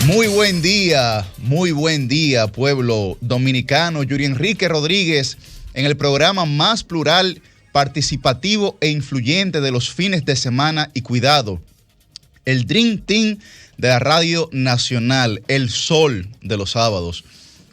Muy buen día, pueblo dominicano. Yuri Enrique Rodríguez en el programa más plural, participativo e influyente de los fines de semana y cuidado. El Dream Team de la Radio Nacional, el sol de los sábados.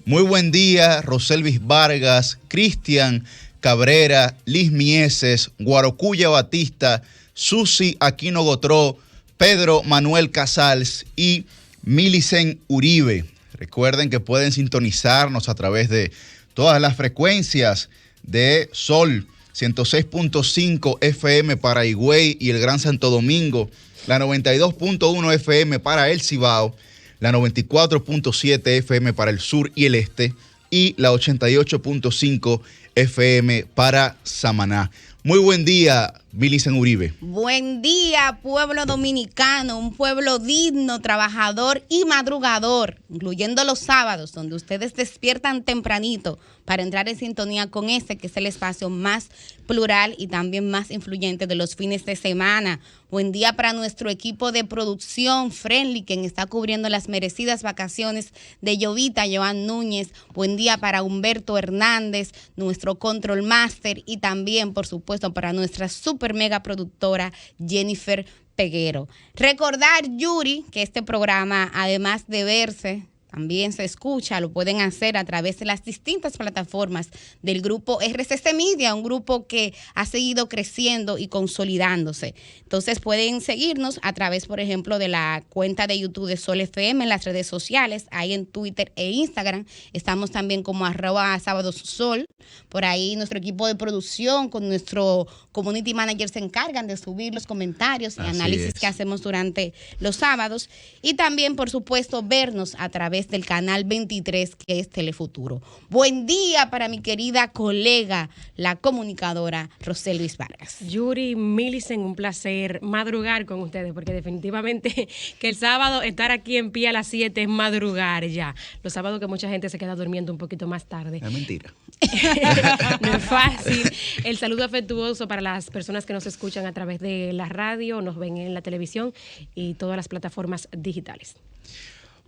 Muy buen día, Roselvis Vargas, Cristian Cabrera, Liz Mieses, Guarocuya Batista, Susi Aquino Gotró, Pedro Manuel Casals y Milicen Uribe. Recuerden que pueden sintonizarnos a través de todas las frecuencias de Sol 106.5 FM para Higüey y el Gran Santo Domingo, la 92.1 FM para el Cibao, la 94.7 FM para el sur y el este y la 88.5 FM para Samaná. Muy buen día, Milicen Uribe. Buen día, pueblo dominicano, un pueblo digno, trabajador y madrugador, incluyendo los sábados, donde ustedes despiertan tempranito para entrar en sintonía con este, que es el espacio más plural y también más influyente de los fines de semana. Buen día para nuestro equipo de producción, Friendly, quien está cubriendo las merecidas vacaciones de Llovita, Joan Núñez. Buen día para Humberto Hernández, nuestro control master, y también, por supuesto, para nuestra super mega productora Jennifer Peguero. Recordar, Yuri, que este programa, además de verse, también se escucha, lo pueden hacer a través de las distintas plataformas del grupo RCC Media, un grupo que ha seguido creciendo y consolidándose. Entonces pueden seguirnos a través, por ejemplo, de la cuenta de YouTube de Sol FM en las redes sociales, ahí en Twitter e Instagram. Estamos también como @sábadossol. Por ahí nuestro equipo de producción con nuestro community manager se encargan de subir los comentarios y análisis que hacemos durante los sábados. Y también, por supuesto, vernos a través del canal 23, que es Telefuturo. Buen día para mi querida colega, la comunicadora Roselvis Vargas. Yuri, Milicen, un placer madrugar con ustedes, porque definitivamente que el sábado estar aquí en pie a las 7 es madrugar ya. Los sábados que mucha gente se queda durmiendo un poquito más tarde. Es mentira. No es fácil. El saludo afectuoso para las personas que nos escuchan a través de la radio, nos ven en la televisión y todas las plataformas digitales.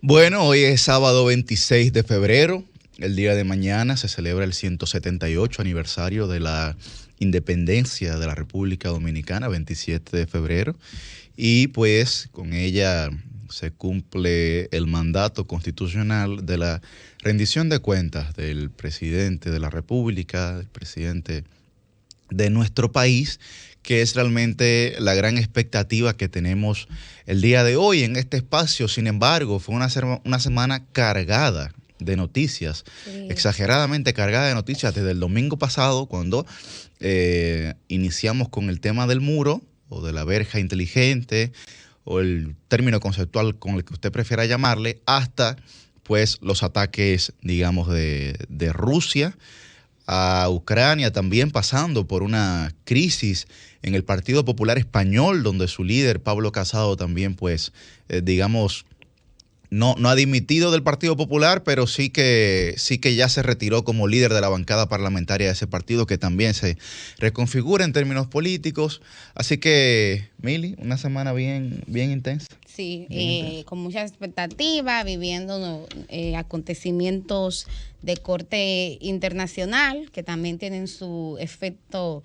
Bueno, hoy es sábado 26 de febrero. El día de mañana se celebra el 178 aniversario de la independencia de la República Dominicana, 27 de febrero. Y pues con ella se cumple el mandato constitucional de la rendición de cuentas del presidente de la República, del presidente de nuestro país, que es realmente la gran expectativa que tenemos el día de hoy en este espacio. Sin embargo, fue una semana cargada de noticias, exageradamente cargada de noticias desde el domingo pasado, cuando iniciamos con el tema del muro o de la verja inteligente o el término conceptual con el que usted prefiera llamarle, hasta pues los ataques, digamos, de Rusia a Ucrania, también pasando por una crisis en el Partido Popular Español, donde su líder, Pablo Casado, también, pues, digamos, no ha dimitido del Partido Popular, pero sí que ya se retiró como líder de la bancada parlamentaria de ese partido, que también se reconfigura en términos políticos. Así que, Mili, una semana bien intensa. Sí, con mucha expectativa, viviendo acontecimientos de corte internacional que también tienen su efecto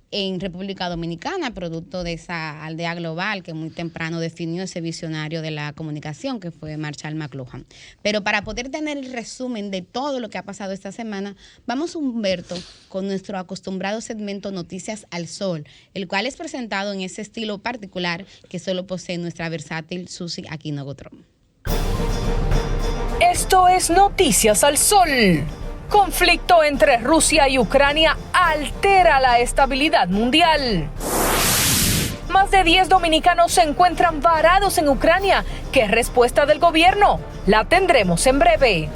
en República Dominicana, producto de esa aldea global que muy temprano definió ese visionario de la comunicación, que fue Marshall McLuhan. Pero para poder tener el resumen de todo lo que ha pasado esta semana, vamos, Humberto, con nuestro acostumbrado segmento Noticias al Sol, el cual es presentado en ese estilo particular que solo posee nuestra versátil Susi Aquino Gotró. Esto es Noticias al Sol. Conflicto entre Rusia y Ucrania altera la estabilidad mundial. Más de 10 dominicanos se encuentran varados en Ucrania. ¿Qué respuesta del gobierno? La tendremos en breve.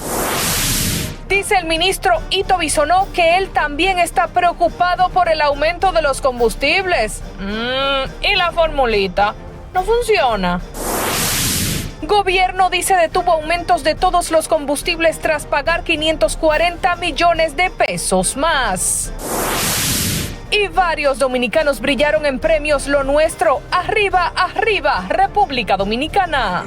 Dice el ministro Ito Bisonó que él también está preocupado por el aumento de los combustibles. ¿Y la formulita? No funciona. Gobierno dice detuvo aumentos de todos los combustibles tras pagar 540 millones de pesos más. Y varios dominicanos brillaron en premios Lo Nuestro. Arriba, arriba, República Dominicana.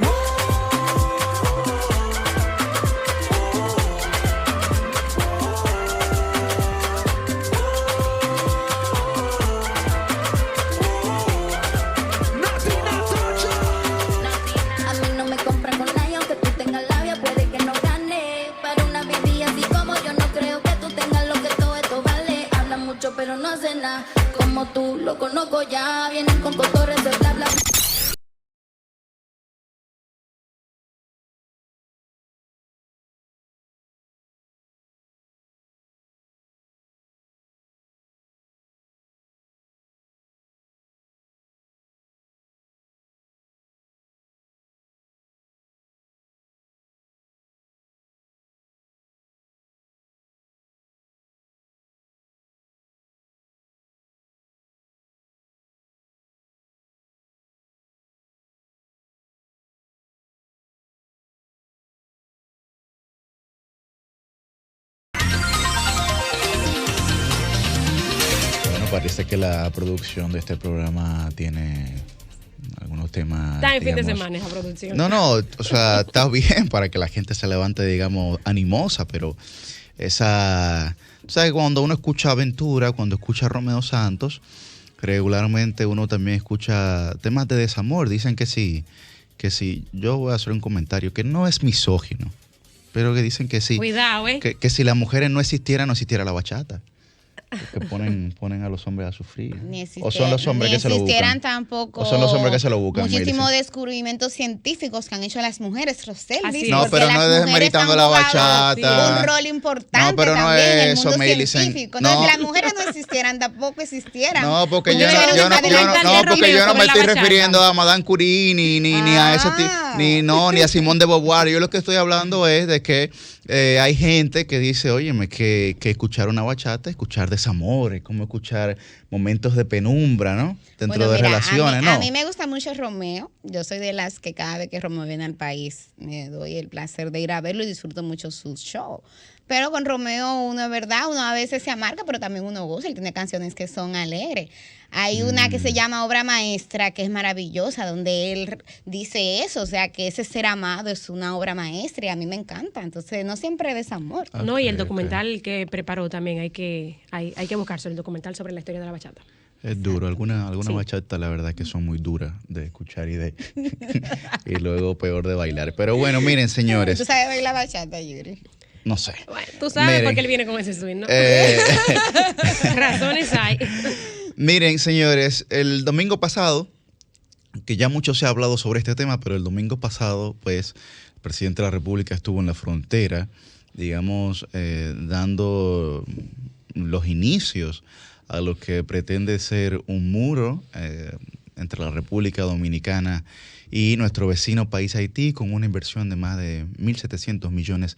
mucho, pero no hace nada. Como tú, lo conozco ya. Vienen con cotorres de bla, bla. Bueno, parece que la producción de este programa tiene algunos temas. Está en fin de digamos, semana esa producción. No, o sea, está bien para que la gente se levante, digamos, animosa, pero esa, ¿sabes? Cuando uno escucha Aventura, cuando escucha Romeo Santos, regularmente uno también escucha temas de desamor. Dicen que sí, yo voy a hacer un comentario que no es misógino, pero que dicen que sí. Cuidado, que si las mujeres no existieran la bachata. Que ponen a los hombres a sufrir. O son los hombres que se lo buscan. Tampoco. O son los hombres que se lo buscan. Muchísimos descubrimientos científicos que han hecho las mujeres, Rosel. No, pero no es desmeritando la bachata. Un rol importante no, pero no también en el es eso, mundo Millicent. científico. No. Entonces, las mujeres no existieran, tampoco existieran. No, porque yo Yo no me estoy refiriendo a Madame Curie ni a ese ni a Simone de Beauvoir. Yo lo que estoy hablando es de que hay gente que dice, óyeme, que escuchar una bachata, escuchar desamores, como escuchar momentos de penumbra, ¿no? Dentro de relaciones, ¿no? A mí me gusta mucho Romeo. Yo soy de las que cada vez que Romeo viene al país me doy el placer de ir a verlo y disfruto mucho sus shows. Pero con Romeo uno es verdad, uno a veces se amarga, pero también uno goza. Él tiene canciones que son alegres. Hay una que se llama Obra Maestra, que es maravillosa, donde él dice eso, o sea, que ese ser amado es una obra maestra y a mí me encanta. Entonces, no siempre es desamor. No, y el documental que preparó también hay que buscarse, el documental sobre la historia de la bachata. Es duro, alguna Sí. bachata la verdad que son muy duras de escuchar y y luego peor de bailar. Pero bueno, miren, señores. ¿Tú sabes bailar bachata, Yuri? No sé. Bueno, tú sabes Miren, por qué él viene con ese swing, ¿no? Razones hay. Miren, señores, el domingo pasado, que ya mucho se ha hablado sobre este tema, pero el domingo pasado, pues, el presidente de la República estuvo en la frontera, digamos, dando los inicios a lo que pretende ser un muro entre la República Dominicana y nuestro vecino país Haití, con una inversión de más de 1.700 millones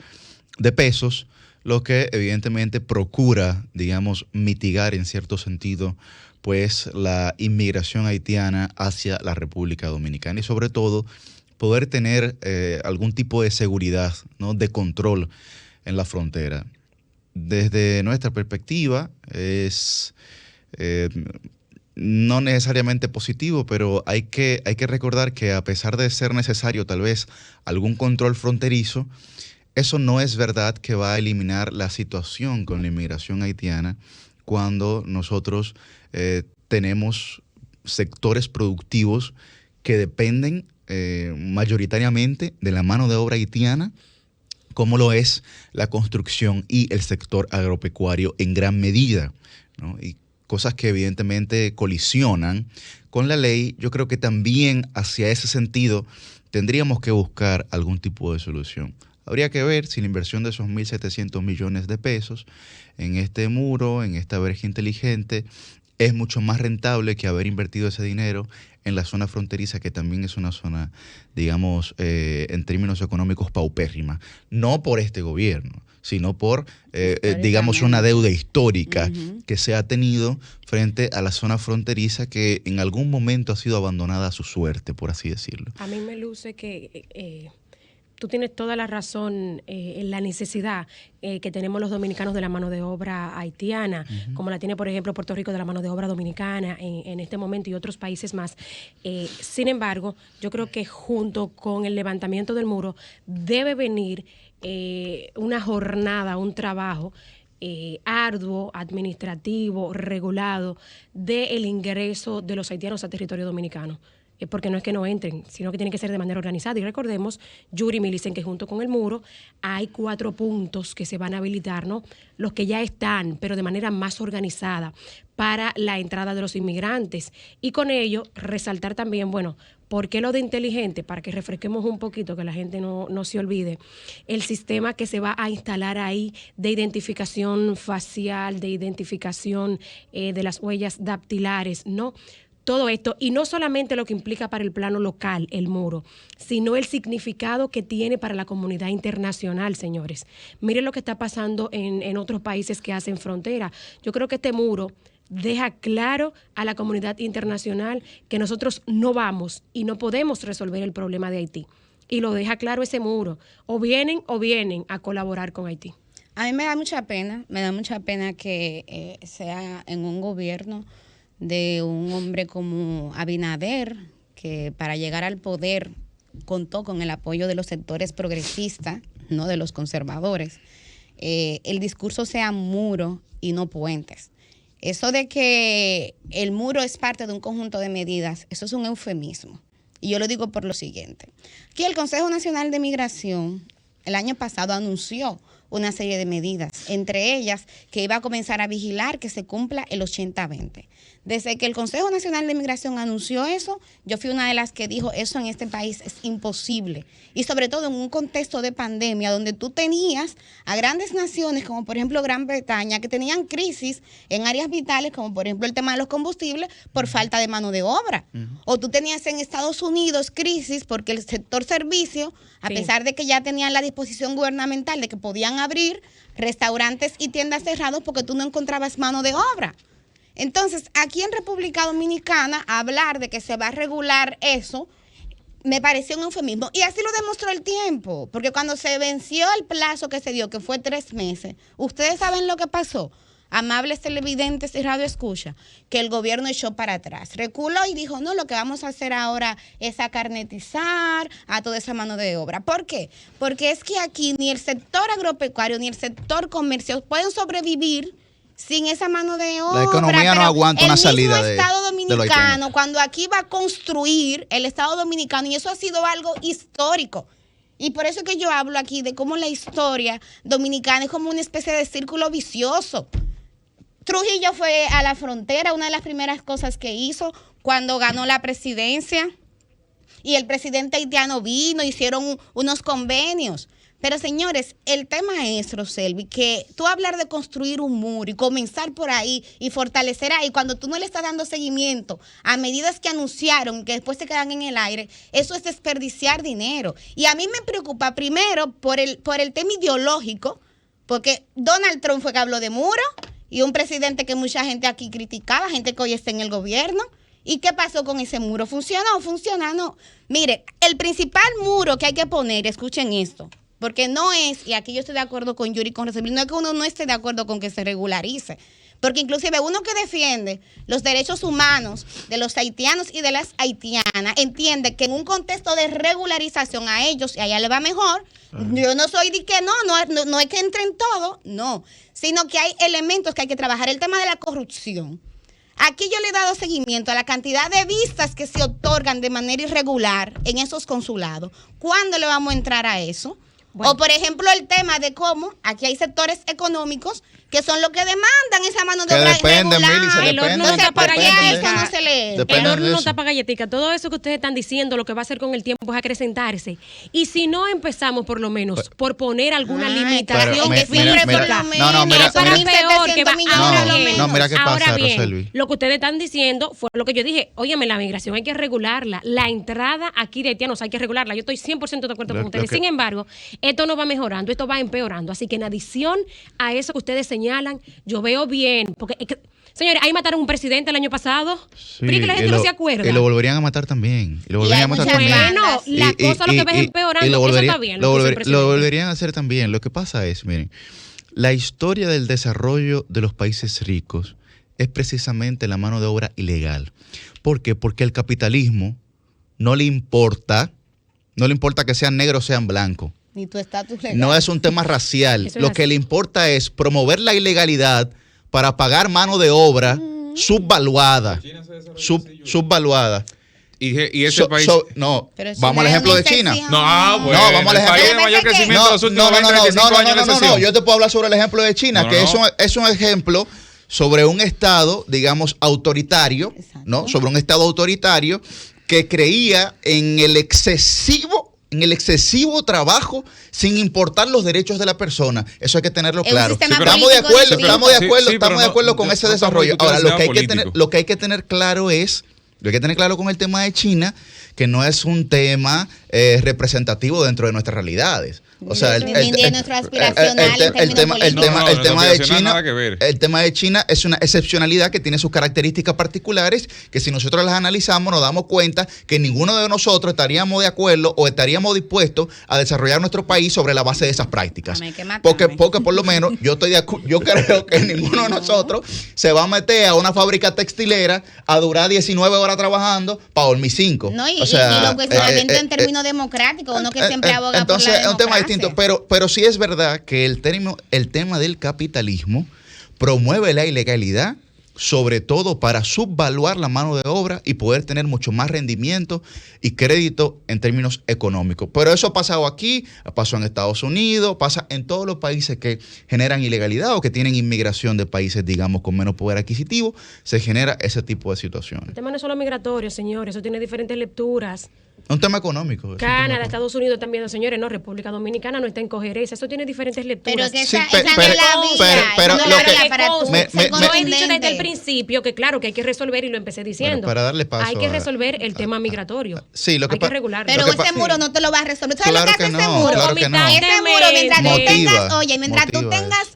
de pesos, lo que evidentemente procura, digamos, mitigar en cierto sentido, pues, la inmigración haitiana hacia la República Dominicana y sobre todo poder tener algún tipo de seguridad, ¿no?, de control en la frontera. Desde nuestra perspectiva es no necesariamente positivo, pero hay que recordar que a pesar de ser necesario tal vez algún control fronterizo, eso no es verdad que va a eliminar la situación con la inmigración haitiana cuando nosotros tenemos sectores productivos que dependen mayoritariamente de la mano de obra haitiana, como lo es la construcción y el sector agropecuario en gran medida, ¿no? Y cosas que evidentemente colisionan con la ley. Yo creo que también hacia ese sentido tendríamos que buscar algún tipo de solución. Habría que ver si la inversión de esos 1.700 millones de pesos en este muro, en esta verja inteligente, es mucho más rentable que haber invertido ese dinero en la zona fronteriza, que también es una zona, digamos, en términos económicos paupérrima. No por este gobierno, sino por, digamos, una deuda histórica que se ha tenido frente a la zona fronteriza que en algún momento ha sido abandonada a su suerte, por así decirlo. A mí me luce que tú tienes toda la razón en la necesidad que tenemos los dominicanos de la mano de obra haitiana, como la tiene, por ejemplo, Puerto Rico de la mano de obra dominicana en este momento y otros países más. Sin embargo, yo creo que junto con el levantamiento del muro debe venir una jornada, un trabajo arduo, administrativo, regulado del ingreso de los haitianos a territorio dominicano. porque no es que no entren, sino que tiene que ser de manera organizada. Y recordemos, Yuri me dicen que junto con el muro hay 4 puntos que se van a habilitar, ¿no? Los que ya están, pero de manera más organizada para la entrada de los inmigrantes. Y con ello, resaltar también, bueno, ¿por qué lo de inteligente? Para que refresquemos un poquito, que la gente no se olvide. El sistema que se va a instalar ahí de identificación facial, de identificación de las huellas dactilares, ¿no? Todo esto, y no solamente lo que implica para el plano local, el muro, sino el significado que tiene para la comunidad internacional, señores. Miren lo que está pasando en otros países que hacen frontera. Yo creo que este muro deja claro a la comunidad internacional que nosotros no vamos y no podemos resolver el problema de Haití. Y lo deja claro ese muro. O vienen a colaborar con Haití. A mí me da mucha pena que sea en un gobierno de un hombre como Abinader, que para llegar al poder contó con el apoyo de los sectores progresistas, no de los conservadores, el discurso sea muro y no puentes. Eso de que el muro es parte de un conjunto de medidas, eso es un eufemismo. Y yo lo digo por lo siguiente. Aquí el Consejo Nacional de Migración el año pasado anunció una serie de medidas, entre ellas que iba a comenzar a vigilar que se cumpla el 80-20. Desde que el Consejo Nacional de Migración anunció eso, yo fui una de las que dijo, eso en este país es imposible. Y sobre todo en un contexto de pandemia, donde tú tenías a grandes naciones, como por ejemplo Gran Bretaña, que tenían crisis en áreas vitales, como por ejemplo el tema de los combustibles, por falta de mano de obra. O tú tenías en Estados Unidos crisis porque el sector servicio, a pesar de que ya tenían la disposición gubernamental de que podían abrir restaurantes y tiendas cerrados porque tú no encontrabas mano de obra. Entonces, aquí en República Dominicana, hablar de que se va a regular eso, me pareció un eufemismo. Y así lo demostró el tiempo, porque cuando se venció el plazo que se dio, que fue 3 meses, ustedes saben lo que pasó, amables televidentes y radioescucha, que el gobierno echó para atrás. Reculó y dijo, no, lo que vamos a hacer ahora es acarnetizar a toda esa mano de obra. ¿Por qué? Porque es que aquí ni el sector agropecuario ni el sector comercio pueden sobrevivir sin esa mano de obra. La economía no aguanta una salida de Estado Dominicano, cuando aquí va a construir el Estado Dominicano, y eso ha sido algo histórico. Y por eso que yo hablo aquí de cómo la historia dominicana es como una especie de círculo vicioso. Trujillo fue a la frontera, una de las primeras cosas que hizo cuando ganó la presidencia, y el presidente haitiano vino, hicieron unos convenios. Pero señores, el tema es, Roselvi, que tú hablar de construir un muro y comenzar por ahí y fortalecer ahí, cuando tú no le estás dando seguimiento a medidas que anunciaron que después se quedan en el aire, eso es desperdiciar dinero. Y a mí me preocupa primero por el tema ideológico, porque Donald Trump fue que habló de muro y un presidente que mucha gente aquí criticaba, gente que hoy está en el gobierno. ¿Y qué pasó con ese muro? ¿Funcionó? ¿Funciona? No. Mire, el principal muro que hay que poner, escuchen esto, porque no es, y aquí yo estoy de acuerdo con Yuri, con Roselvi, no es que uno no esté de acuerdo con que se regularice, porque inclusive uno que defiende los derechos humanos de los haitianos y de las haitianas entiende que en un contexto de regularización a ellos y a ella le va mejor. Yo no soy de que no es que entren todos, no, sino que hay elementos que hay que trabajar. El tema de la corrupción. Aquí yo le he dado seguimiento a la cantidad de visas que se otorgan de manera irregular en esos consulados. ¿Cuándo le vamos a entrar a eso? Bueno. O por ejemplo el tema de cómo aquí hay sectores económicos que son los que demandan esa mano de obra irregular. El horno no tapa galletica. El horno no tapa galletica. Todo eso que ustedes están diciendo, lo que va a hacer con el tiempo es acrecentarse. Y si no empezamos por lo menos por poner alguna limitación física, es para peor que va mira qué pasa, ahora bien, Roselvi. lo que ustedes están diciendo fue lo que yo dije. Óyeme, la migración hay que regularla. La entrada aquí de haitianos hay que regularla. Yo estoy 100% de acuerdo con ustedes. Sin embargo, esto no va mejorando, esto va empeorando. Así que en adición a eso que ustedes señalan, yo veo bien, porque señores, ahí mataron un presidente el año pasado, sí, pero que la gente no se acuerda. Y lo volverían a matar también. Y lo volverían a matar también. Bueno, la cosa lo que va empeorando, eso está bien. Lo volverían a hacer también. Lo que pasa es, miren, la historia del desarrollo de los países ricos es precisamente la mano de obra ilegal. ¿Por qué? Porque el capitalismo no le importa que sean negros o sean blancos. Ni tu estatus legal. No es un tema racial. Lo que le importa es promover la ilegalidad para pagar mano de obra subvaluada. Subvaluada. Y ese país... no, Pero eso vamos al no es ejemplo una de China. excepción. No, bueno, No, vamos al el país ejemplo. de mayor crecimiento de los últimos 20, 25 años de recesión. Yo te puedo hablar sobre el ejemplo de China, No, que no. es un ejemplo sobre un estado, digamos, autoritario, Exacto. ¿no? Sobre un estado autoritario que creía en el excesivo trabajo sin importar los derechos de la persona. Eso hay que tenerlo Es un claro. sistema Estamos de político acuerdo, distinto. estamos de acuerdo, Sí, pero estamos de acuerdo con no ese estamos desarrollo. discutiendo Ahora, el tema político. lo que hay que tener claro es, lo que hay que tener claro con el tema de China, que no es un tema representativo dentro de nuestras realidades. O sea, Ni de nuestro aspiracional en términos políticos. el tema de aspiracional China, nada que ver. el tema de China es una excepcionalidad que tiene sus características particulares que si nosotros las analizamos nos damos cuenta que ninguno de nosotros estaríamos de acuerdo o estaríamos dispuestos a desarrollar nuestro país sobre la base de esas prácticas. Hay que matarme. Porque por lo menos yo creo que ninguno de nosotros se va a meter a una fábrica textilera a durar 19 horas trabajando para dormir 5. No, y lo cuestionamiento en términos democráticos, uno que siempre aboga entonces, por la es un tema democracia. distinto, pero sí es verdad que el tema del capitalismo promueve la ilegalidad, sobre todo para subvaluar la mano de obra y poder tener mucho más rendimiento y crédito en términos económicos. Pero eso ha pasado aquí, pasó en Estados Unidos, pasa en todos los países que generan ilegalidad o que tienen inmigración de países, digamos, con menos poder adquisitivo, se genera ese tipo de situaciones. El tema no es solo migratorio, señores, eso tiene diferentes lecturas. Es un tema económico. Canadá, Estados Unidos también, señores, no, República Dominicana no está en coherencia, eso tiene diferentes lecturas. Pero que Sí, esa pero- no es la vía, pero esa no lo es la que- vía para tú me- ser me- Yo he dicho desde el contundente. principio que claro que hay que resolver y lo empecé diciendo. Bueno, para darle paso hay que a- resolver el tema migratorio. Sí, lo que hay que pa- regularlo. Pero Lo que ese pa- muro no te lo va a resolver. ¿Sabes Claro lo que que hace ese no, muro? claro que no. Ese muro, mientras tú Motiva. tengas, mientras tú Motiva tengas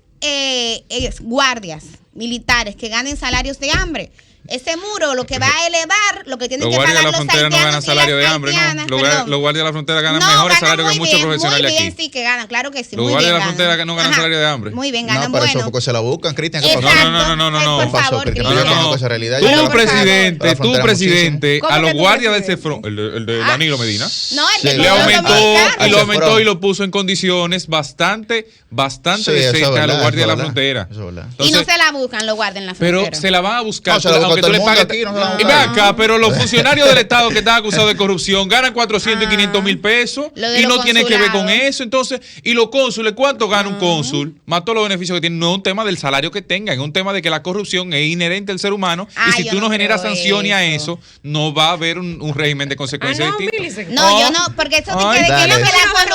guardias militares que ganen salarios de hambre, ese muro lo que va a elevar, lo que tienen Los que guardias pagar de la los frontera no ganan haitianos y salario las de hambre, haitianas, ¿no? perdón. Los guardias de la frontera ganan No, mejores ganan salarios que muy muchos bien, profesionales muy bien, aquí. sí que ganan, claro que sí. Los muy guardias bien de la frontera no ganan Ajá. salario de hambre. Muy bien, No, ganan pero eso bueno. porque se la buscan, Cristian. ¿Qué pasó? Exacto. No. Por ¿Qué pasó? favor, Cristian? Cristian. No, no, esa realidad. Tú, Yo creo que- la presidente, frontera ¿Cómo a que los tú, guardias de ese presidente? el de Danilo Medina, No, el Sí. de le todos los aumentó dominicanos. y lo puso en condiciones bastante Sí, eso es decentes a verdad, los guardias de la eso es frontera. verdad, eso es verdad. Y no Entonces, se la buscan los guardias en la pero frontera. se la van a buscar, No, se la busca aunque todo tú el le mundo pagues. aquí, no se la Y busca. ven acá, pero los funcionarios del Estado que están acusados de corrupción ganan 400 y 500 mil pesos Lo de y no los tienen que ver con consulados. eso. Entonces, y los cónsules, ¿cuánto gana un cónsul? Más todos los beneficios que tienen. No es un tema del salario que tengan, es un tema de que la corrupción es inherente al ser humano y si yo tú no no generas creo sanciones a eso. eso, no va a haber un régimen de consecuencias no, distinto. Millicent. No, yo no, porque eso Ay, de que dale. la No,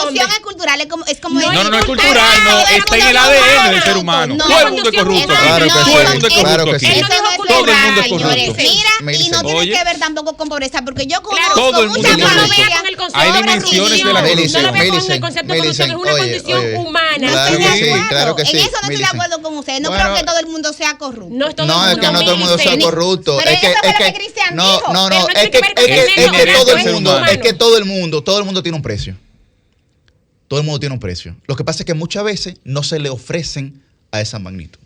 corrupción no, es cultural, es como No, No es cultural, no, está en el ADN del ser humano. Todo el mundo es corrupto. Claro que Todo el sí, mundo es claro corrupto que aquí. sí. Eso no es Todo el cultural, mundo es señores. corrupto. Mira, y no tiene Oye. que ver tampoco con pobreza, porque yo Claro, conozco todo el mundo muchas es corrupto. familias. Con el concepto Hay de dimensiones de la corrupción. corrupción. No lo veo con el Millicent, concepto de corrupción, es una oye, condición oye. humana. No Claro estoy que de sí, acuerdo. claro que sí, En eso no estoy de Millicent. acuerdo con usted. No Bueno, creo que todo el mundo sea corrupto. No es todo No, es que no todo el mundo sea Millicent. corrupto. Pero Es que, eso fue es lo que que, Cristian no, dijo. no, Pero no, no es tiene que, que ver es con que, el es que género, todo es el mundo, humano. es que todo el mundo tiene un precio. Todo el mundo tiene un precio. Lo que pasa es que muchas veces no se le ofrecen a esa magnitud.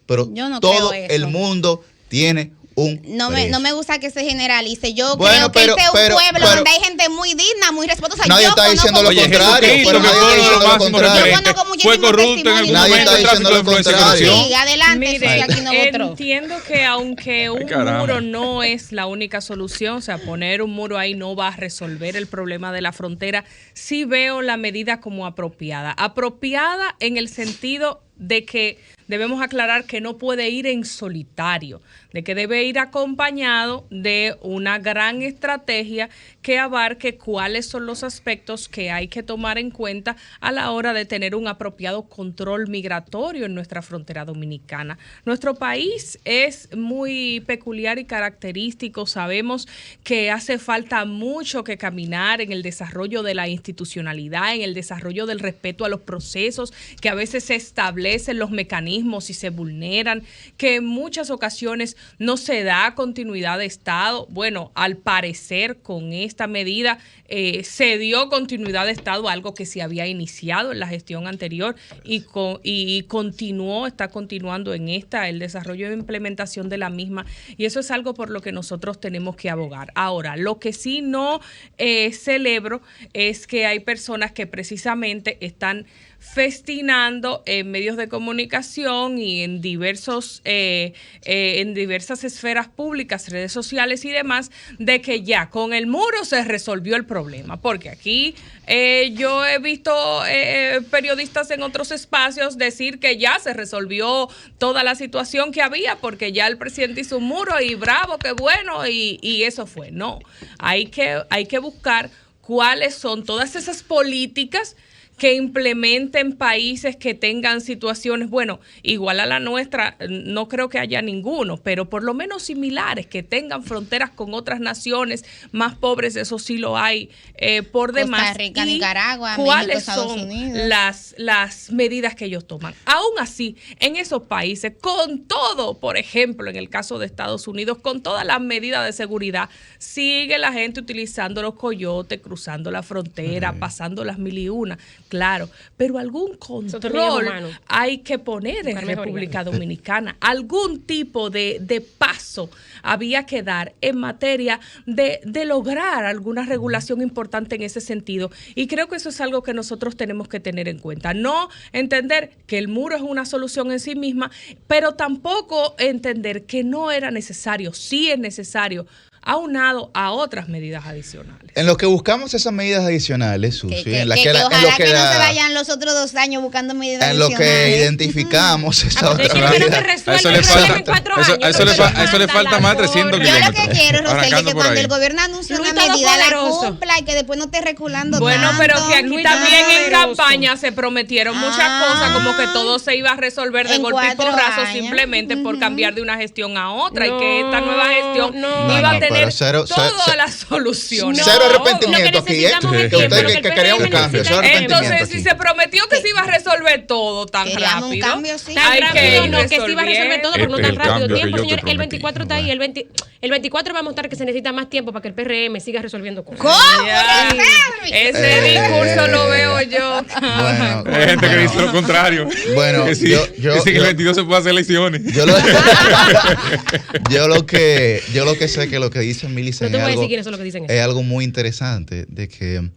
Pero Yo no todo creo eso. el mundo tiene un No precio. me gusta que se generalice. Yo Bueno, creo que pero- este es un pero- pueblo pero- donde hay gente muy digna, muy respetuosa. Nadie Yo está conozco diciendo lo Oye, muchísimos contrario, Jesucristo, pero que nadie fue está uno de los diciendo lo máximos contrario. referentes, Yo conozco fue muchísimos corrupto en algún testimonios. Nadie momento está el tráfico de diciendo lo influencia y contrario. corrupción. Sí, adelante, Mire, sí, aquí nosotros. entiendo que aunque un caramba. muro no es la única solución, o sea, poner un muro ahí no va a resolver el problema de la frontera, sí veo la medida como apropiada. Apropiada en el sentido de que debemos aclarar que no puede ir en solitario, de que debe ir acompañado de una gran estrategia que abarque cuáles son los aspectos que hay que tomar en cuenta a la hora de tener un apropiado control migratorio en nuestra frontera dominicana. Nuestro país es muy peculiar y característico. Sabemos que hace falta mucho que caminar en el desarrollo de la institucionalidad, en el desarrollo del respeto a los procesos, que a veces se establecen los mecanismos y se vulneran, que en muchas ocasiones no se da continuidad de Estado. Bueno, al parecer con esta medida se dio continuidad de Estado a algo que se había iniciado en la gestión anterior y está continuando en esta, el desarrollo e implementación de la misma, y eso es algo por lo que nosotros tenemos que abogar. Ahora, lo que sí no celebro es que hay personas que precisamente están festinando en medios de comunicación y en diversas esferas públicas, redes sociales y demás, de que ya con el muro se resolvió el problema. Porque aquí yo he visto periodistas en otros espacios decir que ya se resolvió toda la situación que había porque ya el presidente hizo un muro y bravo, qué bueno, y eso fue. No, hay que buscar cuáles son todas esas políticas que implementen países que tengan situaciones, bueno, igual a la nuestra, no creo que haya ninguno, pero por lo menos similares, que tengan fronteras con otras naciones más pobres, eso sí lo hay por demás. Costa Rica, Nicaragua, ¿cuáles México, Estados son Unidos? las medidas que ellos toman? Aún así, en esos países, con todo, por ejemplo, en el caso de Estados Unidos, con todas las medidas de seguridad, sigue la gente utilizando los coyotes, cruzando la frontera, pasando las 1001. Claro, pero algún control hay que poner en República Dominicana. Algún tipo de paso había que dar en materia de lograr alguna regulación importante en ese sentido. Y creo que eso es algo que nosotros tenemos que tener en cuenta. No entender que el muro es una solución en sí misma, pero tampoco entender que no era necesario, sí es necesario, aunado a otras medidas adicionales. En lo que buscamos esas medidas adicionales, Susi, en la ojalá que no se vayan los otros 2 años buscando medidas en lo adicionales. que identificamos esa otra que no medida. te resuelve el problema en 4 años. A eso le falta más de 300 Yo kilómetros. lo que quiero, Roseli, Arrancando que por cuando ahí. el gobierno anuncie una Luis medida la Todopoderoso. cumpla y que después no esté reculando Bueno, tanto. pero que aquí Luis también en Todopoderoso. campaña se prometieron muchas cosas, como que todo se iba a resolver de En golpe y 4 porrazo años. simplemente por cambiar de una gestión a otra, No, y que esta nueva gestión no. iba No, a tener pero cero- todas las soluciones. Cero No, arrepentimiento lo que aquí, necesitamos es que tiempo, ustedes lo que que el querían un PRM cambio, necesita cero es tiempo. arrepentimiento Entonces, aquí. si se prometió que se iba a resolver todo tan Queríamos un rápido, cambio, sí. Tan hay rápido que ir no, que sí va a resolver todo, pero no El tan rápido. cambio que Tiempo, yo te señores. El prometí. 24 está ahí. El 24 va a mostrar que se necesita más tiempo para que el PRM siga resolviendo cosas. ¿Cómo? Ya. Ese discurso lo veo yo. Bueno, Hay gente que bueno. dice lo contrario. Bueno, que sí, yo- que sí, que el 22 se puede hacer elecciones. Yo lo que sé que lo que dice Millicent No te voy a es decir algo, quiénes son los que dicen eso. es algo muy interesante, de que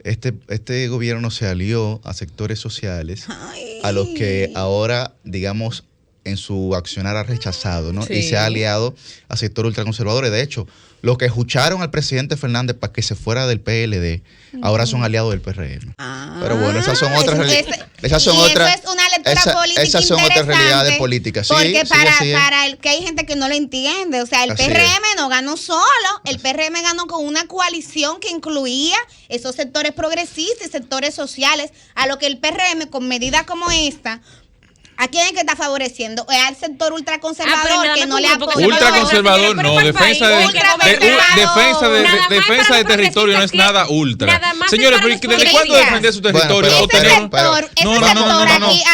este gobierno se alió a sectores sociales a los que ahora, digamos, en su accionar ha rechazado, ¿no? Sí. Y se ha aliado a sectores ultraconservadores. De hecho, los que escucharon al presidente Fernández para que se fuera del PLD, ahora son aliados del PRM. Pero bueno, esas son otras esas son y otras eso es una lectura política esas son otras interesante, realidades políticas. Sí, porque sí, así es. para el que hay gente que no lo entiende, o sea, el Así PRM no ganó solo, el PRM ganó con una coalición que incluía esos sectores progresistas y sectores sociales, a lo que el PRM con medidas como esta, ¿a quién es que está favoreciendo? Es al sector ultraconservador nada que más no con le un poco apoya. Ultraconservador no, defensa de defensa de territorio no es nada ultra. Nada más Señores, es para pero ¿desde los cuándo policías. defender su territorio? Bueno, O tener un-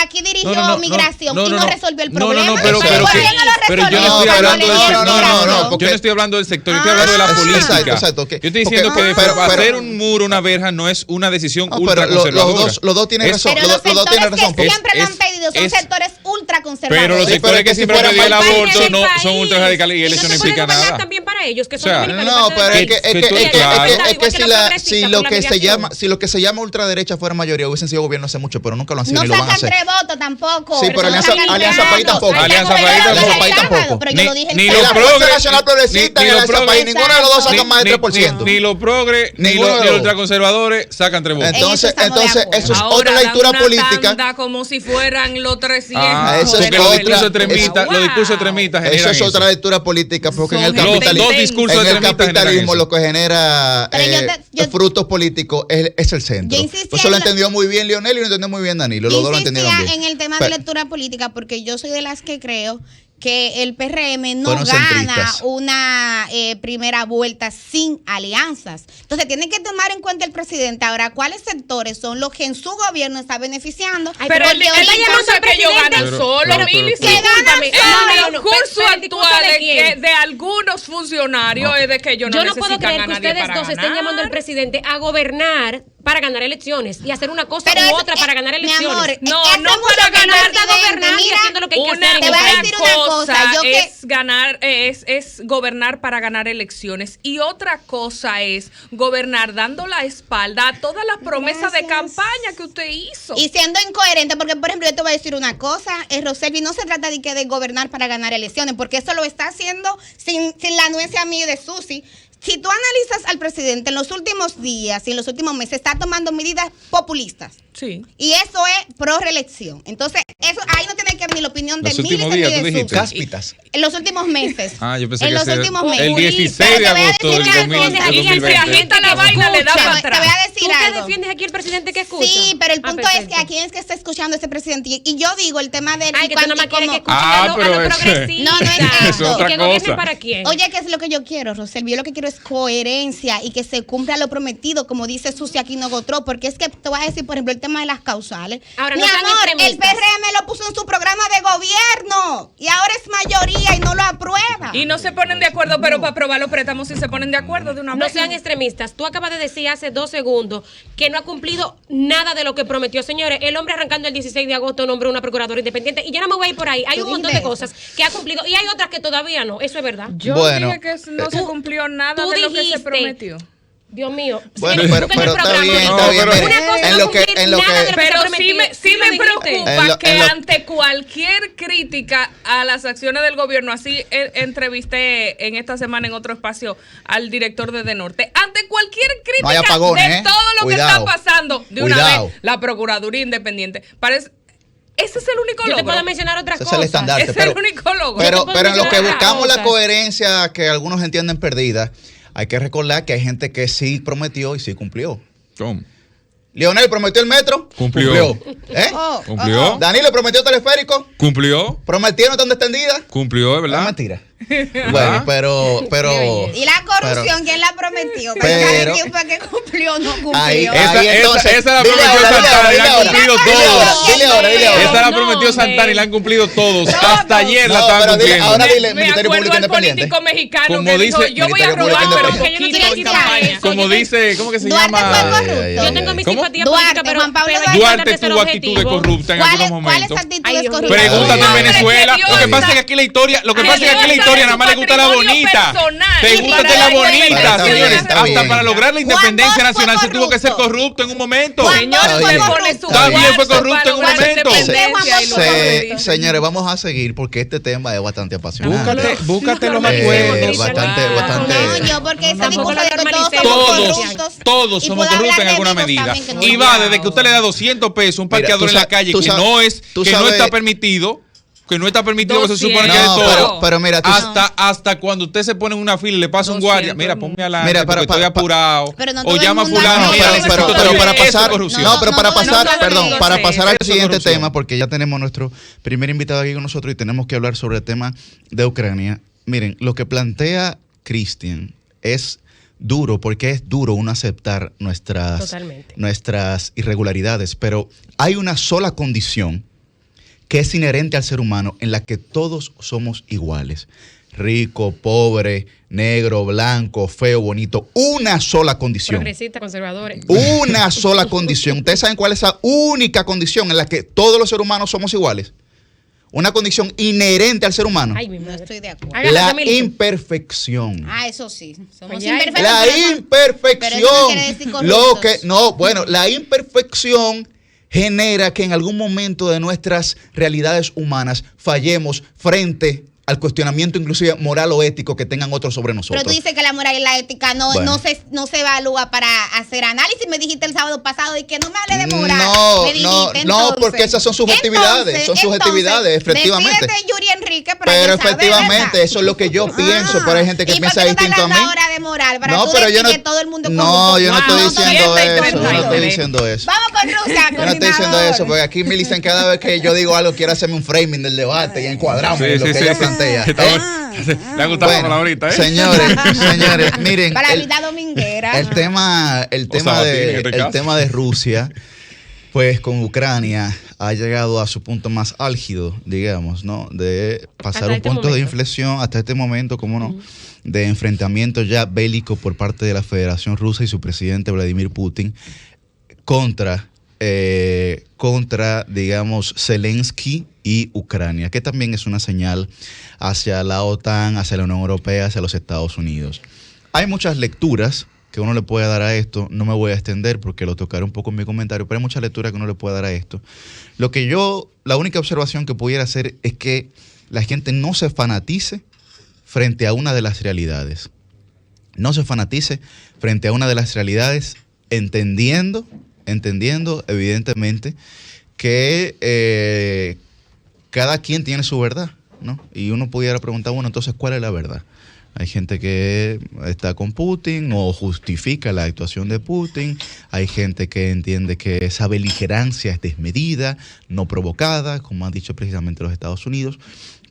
Aquí dirigió migración y no resolvió el problema. No, pero ¿Por qué no lo pero yo no resolvió? estoy hablando del Cuando le dieron migración. porque- yo no estoy hablando del sector, yo estoy hablando de la política. Exacto, Yo estoy diciendo porque- que pero- hacer un muro, una verja no es una decisión No, pero ultraconservadora. los dos tienen razón. Pero los Los dos tienen sectores razón. que siempre lo Es- han pedido son es- sectores ultraconservadores. Pero los Sí, sectores pero que que si siempre fuera pedían el para el aborto país, no país. son ultraradicales y Y eso no no se puede implica gobernar nada. también para ellos, que son O sea, dominicanos. No, pero que- es que que tú- claro. si lo que se llama, si lo que se llama ultraderecha fuera mayoría, hubiesen sido gobierno hace mucho, pero nunca lo han sido No ni lo van a sacan hacer. 3 votos tampoco. Sí, pero No Alianza- sacan Alianza tres País votos. tampoco. Alianza Alianza País País tampoco. tampoco. Pero yo lo dije el Ni sábado. los La Fuerza progres, Nacional Progresista ni y los Alianza progres- País, ninguno de los dos sacan más de 3%. Ni los progres ni Ninguno los de los- ultraconservadores sacan 3 votos. Entonces, estamos de acuerdo. eso es Ahora otra dan lectura una política. tanda como si fueran los 300. eso es porque los otra- discursos extremistas, Wow. los discursos extremistas Eso generan es otra lectura política, porque en el Son capitalismo, dos discursos en el extremistas capitalismo generan lo que genera Pero yo frutos políticos es el centro. Yo insistí Eso lo en entendió muy bien Leonel y lo entendió muy bien Danilo. Los Yo dos lo entendieron insistía bien. en el tema Pero- de lectura política porque yo soy de las que creo que el PRM no Fueron gana centristas. una primera vuelta sin alianzas. Entonces tiene que tomar en cuenta el presidente ahora cuáles sectores son los que en su gobierno está beneficiando. Ay, Pero porque el ahorita discurso llamando es que ellos presidente- ganan solo, pero- Millicent. Que ganan Discúlpame. solo. No, no, no, El discurso pero el discurso actual de es quién? que de algunos los funcionarios es de que ellos no Yo no puedo necesitan creer a que nadie ustedes para dos estén ganar. llamando al presidente a gobernar para ganar elecciones y hacer una cosa Pero u eso, otra para ganar mi elecciones. amor, No, hace no mucho para que no ganar, está gobernando y mira, haciendo lo que hay que hacer. Te voy a decir una cosa, yo que- es ganar, es gobernar para ganar elecciones y otra cosa es gobernar dando la espalda a todas las promesas de campaña que usted hizo. Y siendo incoherente, porque por ejemplo yo te voy a decir una cosa, Roselvi, no se trata de gobernar para ganar elecciones, porque eso lo está haciendo sin la anuencia mía y de Susi. Si tú analizas al presidente en los últimos días y en los últimos meses, está tomando medidas populistas. Sí. Y eso es pro reelección. Entonces, eso ahí no tiene que ver ni la opinión de Los Millicent últimos ni días, de tú dijiste. Susi. Cáspitas. En los últimos meses. Ah, yo pensé en que los ese- últimos el meses. 16 Pero de te voy a agosto decir del algo, 2020. aquí Y se agita la vaina, le da Escúchame, para te atrás. voy a decir ¿Tú que algo. defiendes aquí el presidente que escucha? Sí, pero el punto es que perfecto. a quién es que está escuchando ese presidente. Y yo digo el tema del. Ay, y que tú cuando- nada más y quieres como- que escuchen Ah, a los pero ese- progresistas. No, no es Eso eso. es otra ¿Y que gobiernen cosa. para quién? Oye, ¿qué es lo que yo quiero, Roselvi? Yo lo que quiero es coherencia y que se cumpla lo prometido, como dice Susi Aquino Gotró, porque es que te voy a decir, por ejemplo, el tema de las causales. Ahora, Mi no sean amor, el extremistas. PRM lo puso en su programa de gobierno y ahora es mayoría y no lo aprueba. Y no se ponen de acuerdo, pero para aprobar los préstamos sí se ponen de acuerdo de una No vez. sean extremistas. Tú acabas de decir hace 2 segundos que no ha cumplido nada de lo que prometió. Señores, el hombre arrancando el 16 de agosto nombró una procuradora independiente y yo no me voy a ir por ahí. Hay Tú un montón dijiste de cosas que ha cumplido y hay otras que todavía no. Eso es verdad. Yo Bueno, dije que no se cumplió nada tú de lo que se dijiste- prometió. Dios mío. Bueno, Señores, pero busquen el está programa. bien, está está bien. pero- Mire, Una cosa en no lo que, cumplir en lo nada de que, lo Pero se sí prometió. me Sí lo dijiste. preocupa que en lo- ante cualquier crítica a las acciones del gobierno, así entrevisté en esta semana en otro espacio al director de Norte, ante cualquier crítica No hay apagones, de todo lo Cuidado. que está pasando, de una Cuidado. vez, la Procuraduría Independiente, parece, ese es el único Yo te logro. puedo mencionar otra ese es cosa. el estandarte. Ese es el único logro. Pero, Yo te puedo pero en lo que mencionar buscamos la cosas. coherencia que algunos entienden perdida, hay que recordar que hay gente que sí prometió y sí cumplió. ¿Cómo? Leonel prometió el metro. Cumplió. ¿Eh? Oh, ¿Cumplió? Danilo prometió teleférico. ¿Cumplió? Prometieron tan extendida. ¿Cumplió, es Es verdad? mentira. Bueno, pero Y la corrupción, ¿quién la prometió? pero- ¿Quién fue que cumplió o no cumplió? Ahí, Esa- ahí entonces. esa la dile prometió ahora, Santana y dile la han ahora, cumplido dile todos. ahora, dile ahora, dile ahora. Esa la No, prometió hombre. Santana y la han cumplido todos. Hasta ayer la No, estaban pero dile, cumpliendo. ahora dile Me Ministerio acuerdo Público al Independiente. político mexicano Como que dijo, dice- yo voy a Ministerio robar, Público pero Independiente. poquito ¿Quién en dice campaña. eso? Como dice, ¿cómo que se Duarte llama? fue corrupto. Yo tengo mis ¿Cómo? simpatías Duarte, políticas, pero Juan Pablo pero Duarte. hay que Duarte tratar de ser tuvo actitud de objetivo. corrupta en ¿Cuáles algunos momentos. actitudes Ay, Dios mío. corruptas? Pregúntate en Está bien. Venezuela. Dios, Lo que pasa está- es que aquí la historia, lo que Ay, pasa es que aquí la Dios, historia sabe nada más su le gusta la patrimonio bonita. personal. Pregúntate Y la para bonita, la señores. está bien. Hasta para lograr la independencia Juan Bosch fue nacional se tuvo que ser corrupto. corrupto en un momento. Juan Señores, Está se bien. pone su Está bien, cuarto fue corrupto para en un lograr la momento. independencia y lo corrupto. Señores, vamos a seguir porque este tema es bastante apasionante. Búscate los No, acuerdos. bastante, Ah. bastante. No, yo porque esa Tampoco discusión de lo que todos normalicemos. somos Todos, corruptos. todos Y somos puedo corruptos en hablar de alguna amigos medida. también que no Y son va bravos. desde que usted le da 200 pesos a un parqueador en la calle tú que sabes- no es, tú que no sabes- está permitido, que no está permitido, que se supone que es No, todo. pero mira, tú- hasta cuando usted se pone en una fila y le pasa un 200, guardia, mira, ponme a la Mira, porque estoy para- apurado. Pero no O todo el llama a mundo fulano. hace mira, eso. necesito pero tu ayuda. para Eso es pasar, corrupción. no, pero para no, no, pasar, no, no, perdón, no, para no, pasar no, al eso es siguiente corrupción. tema, porque ya tenemos nuestro primer invitado aquí con nosotros y tenemos que hablar sobre el tema de Ucrania. Miren, lo que plantea Cristian es duro, porque es duro uno aceptar Totalmente. nuestras irregularidades, pero hay una sola condición que es inherente al ser humano en la que todos somos iguales. Rico, pobre, negro, blanco, feo, bonito. Una sola condición. Progresistas, conservadores. Una sola condición. ¿Ustedes saben cuál es esa única condición en la que todos los seres humanos somos iguales? Una condición inherente al ser humano. Ay, mi No madre. estoy de acuerdo. Hágalo, La Camilo. imperfección. Ah, eso sí. Somos Pues ya, imperfectos. La pero eso no imperfección. quiere decir Lo corruptos. que no, bueno, la imperfección genera que en algún momento de nuestras realidades humanas fallemos frente al cuestionamiento inclusive moral o ético que tengan otros sobre nosotros. Pero tú dices que la moral y la ética Bueno. no se evalúa para hacer análisis. Me dijiste el sábado pasado y que no me hable de moral. No, Me dijiste, no, entonces. porque esas son subjetividades, son subjetividades, efectivamente. Decídete Yuri Enrique, Pero efectivamente, eso es lo que yo pienso, pero hay gente que piensa distinto a mí. Ahora de moral para No, tú pero yo decir no, que todo el mundo es no, corrupto. yo no estoy Wow, diciendo 7 y eso, yo no estoy 39. diciendo eso. Vamos con Rusia, Yo no estoy diciendo coordinador. eso, porque aquí me dicen cada vez que yo digo algo, quiero hacerme un framing del debate y encuadramos en lo que ella plantea. Le ha gustado la palabrita, ¿eh? Señores, miren, Para la vida dominguera. el tema Sabatín, en este caso. de Rusia, pues con Ucrania ha llegado a su punto más álgido, digamos, ¿no? De pasar Hasta un este punto de momento. inflexión hasta este momento, ¿cómo no? De enfrentamiento ya bélico por parte de la Federación Rusa y su presidente Vladimir Putin contra, digamos, Zelensky y Ucrania, que también es una señal hacia la OTAN, hacia la Unión Europea, hacia los Estados Unidos. Hay muchas lecturas que uno le puede dar a esto. No me voy a extender porque lo tocaré un poco en mi comentario, pero hay muchas lecturas que uno le puede dar a esto. La única observación que pudiera hacer es que la gente no se fanatice frente a una de las realidades. No se fanatice frente a una de las realidades, entendiendo evidentemente que cada quien tiene su verdad, ¿no? Y uno pudiera preguntar, bueno, entonces, ¿cuál es la verdad? Hay gente que está con Putin o justifica la actuación de Putin. Hay gente que entiende que esa beligerancia es desmedida, no provocada, como han dicho precisamente los Estados Unidos.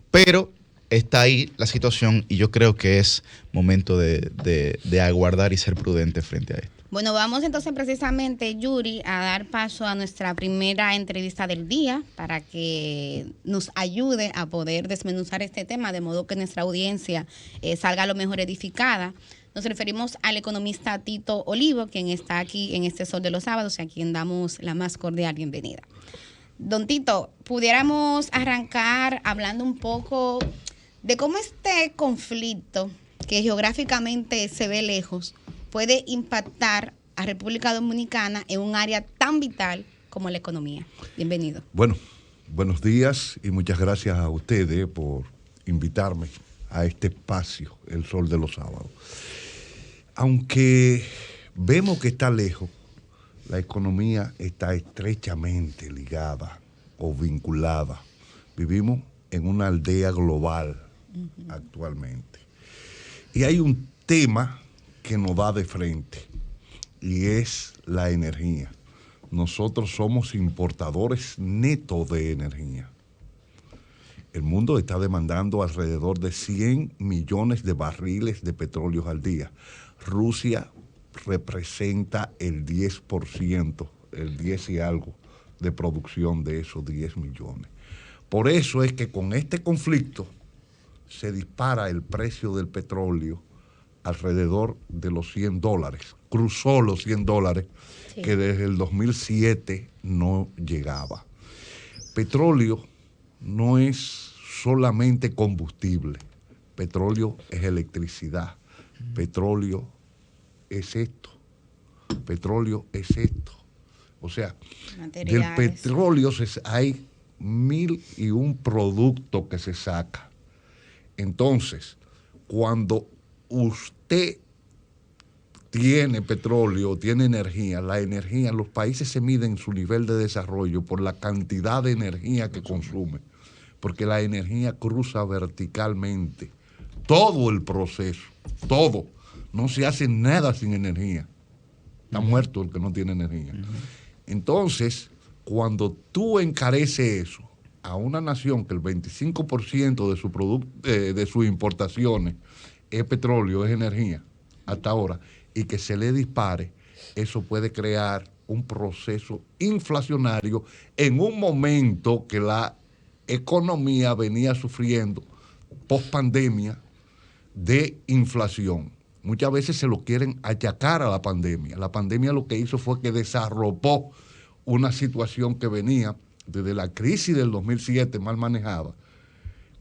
Pero está ahí la situación y yo creo que es momento de aguardar y ser prudente frente a esto. Bueno, vamos entonces precisamente, Yuri, a dar paso a nuestra primera entrevista del día para que nos ayude a poder desmenuzar este tema, de modo que nuestra audiencia salga lo mejor edificada. Nos referimos al economista Tito Olivo, quien está aquí en este Sol de los Sábados y a quien damos la más cordial bienvenida. Don Tito, pudiéramos arrancar hablando un poco de cómo este conflicto, que geográficamente se ve lejos, puede impactar a República Dominicana en un área tan vital como la economía. Bienvenido. Bueno, buenos días y muchas gracias a ustedes por invitarme a este espacio, el Sol de los Sábados. Aunque vemos que está lejos, la economía está estrechamente ligada o vinculada. Vivimos en una aldea global actualmente. Y hay un tema que nos da de frente y es la energía. Nosotros somos importadores netos de energía. El mundo está demandando alrededor de 100 millones de barriles de petróleo al día. Rusia representa el 10%, el 10 y algo de producción de esos 10 millones. Por eso es que con este conflicto se dispara el precio del petróleo alrededor de los $100. Cruzó los $100, sí, que desde el 2007 no llegaba. Petróleo no es solamente combustible. Petróleo es electricidad. Petróleo es esto. Petróleo es esto. O sea, del petróleo hay 1001 productos que se saca. Entonces, cuando usted tiene petróleo, tiene energía, la energía, los países se miden su nivel de desarrollo por la cantidad de energía que consume, porque la energía cruza verticalmente todo el proceso, todo. No se hace nada sin energía. Está muerto el que no tiene energía. Entonces, cuando tú encareces eso a una nación que el 25% de sus importaciones es petróleo, es energía, hasta ahora, y que se le dispare, eso puede crear un proceso inflacionario en un momento que la economía venía sufriendo post pandemia de inflación. Muchas veces se lo quieren achacar a la pandemia. La pandemia lo que hizo fue que desarropó una situación que venía desde la crisis del 2007 mal manejada,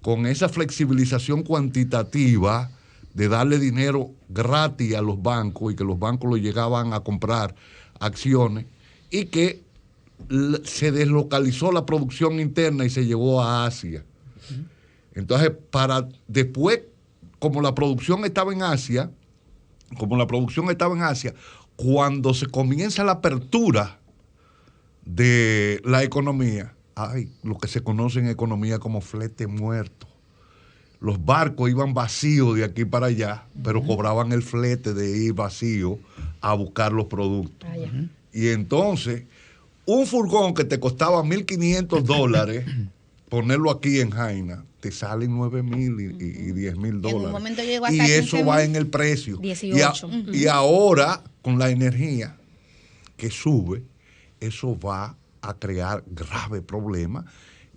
con esa flexibilización cuantitativa de darle dinero gratis a los bancos y que los bancos lo llegaban a comprar acciones y que se deslocalizó la producción interna y se llevó a Asia. Entonces, para después, como la producción estaba en Asia, cuando se comienza la apertura de la economía, hay lo que se conoce en economía como flete muerto. Los barcos iban vacíos de aquí para allá, pero cobraban el flete de ir vacío a buscar los productos. Y entonces, un furgón que te costaba $1,500, ponerlo aquí en Jaina, te salen $9,000 y $10,000. En un momento llegó hasta y eso va en el precio. 18. Y ahora, con la energía que sube, eso va a crear graves problemas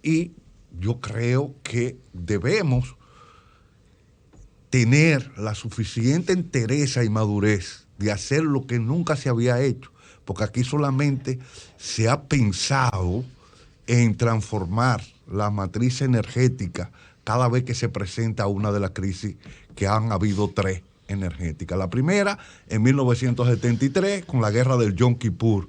y yo creo que debemos tener la suficiente entereza y madurez de hacer lo que nunca se había hecho, porque aquí solamente se ha pensado en transformar la matriz energética cada vez que se presenta una de las crisis, que han habido 3 energéticas. La primera en 1973 con la guerra del Yom Kippur,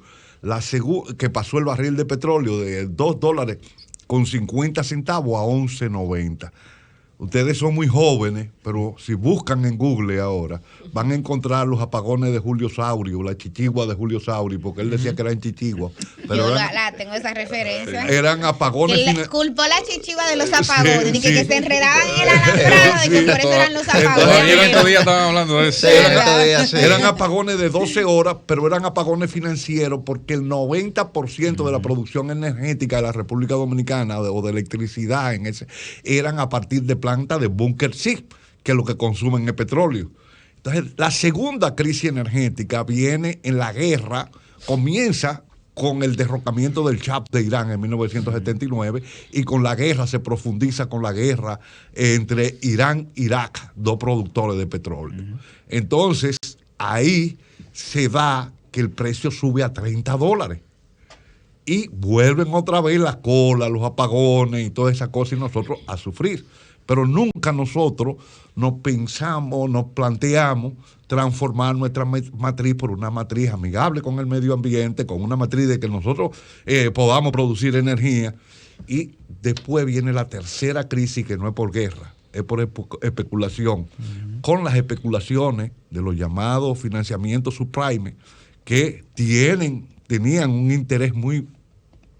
que pasó el barril de petróleo de $2.50 a 11.90. Ustedes son muy jóvenes, pero si buscan en Google ahora, van a encontrar los apagones de Julio Saurio, la chichigua de Julio Saurio, porque él decía que eran chichigua. Pero yo tengo esa referencia. Eran apagones. Que le culpó la chichigua de los apagones, sí, que se enredaban en el alambrado y que por eso eran los apagones. El otro día estaban hablando de eso. Eran apagones de 12 horas, pero eran apagones financieros porque el 90% de la producción energética de la República Dominicana o de electricidad eran a partir de plantas de búnker C, que es lo que consumen el petróleo. Entonces, la segunda crisis energética viene en la guerra, comienza con el derrocamiento del Shah de Irán en 1979 y con la guerra se profundiza con la guerra entre Irán e Irak, 2 productores de petróleo. Entonces, ahí se da que el precio sube a $30 y vuelven otra vez la cola, los apagones y todas esas cosas y nosotros a sufrir. Pero nunca nosotros nos planteamos transformar nuestra matriz por una matriz amigable con el medio ambiente, con una matriz de que nosotros podamos producir energía. Y después viene la tercera crisis, que no es por guerra, es por especulación. Con las especulaciones de los llamados financiamientos subprime, que tenían un interés muy